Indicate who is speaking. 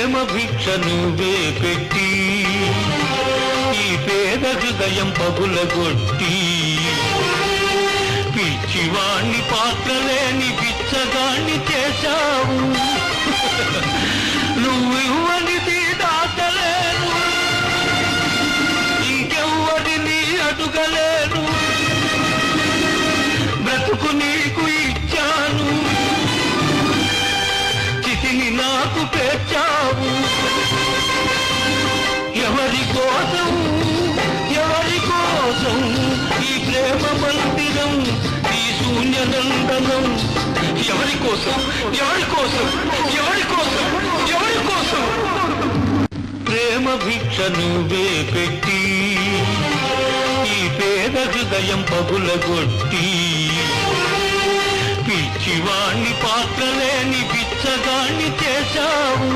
Speaker 1: ప్రేమ భిక్ష నువ్వే పెట్టి ఈ పేద హృదయం పగులగొట్టి పిచ్చివాణ్ణి పాత్రలేని బిచ్చగాణ్ణి చేశావు. నువ్వు ఇవ్వనిది దాటలేను, ఇంకెవ్వరిని అడుగలేను. బ్రతుకు నీకు ఇచ్చాను, చితిని నాకు పేర్చావు. ఎవరి కోసం ఎవరి కోసం ఈ ప్రేమ మందిరం, ఈ శూన్యనందనం? ఎవరి కోసం ఎవరి కోసం ఎవరి కోసం ఎవరి కోసం? ప్రేమ భిక్ష నువ్వే పెట్టి ఈ పేద హృదయం పగులగొట్టి పిచ్చివాణ్ణి పాత్రలేని బిచ్చగాణ్ణి చేశావు.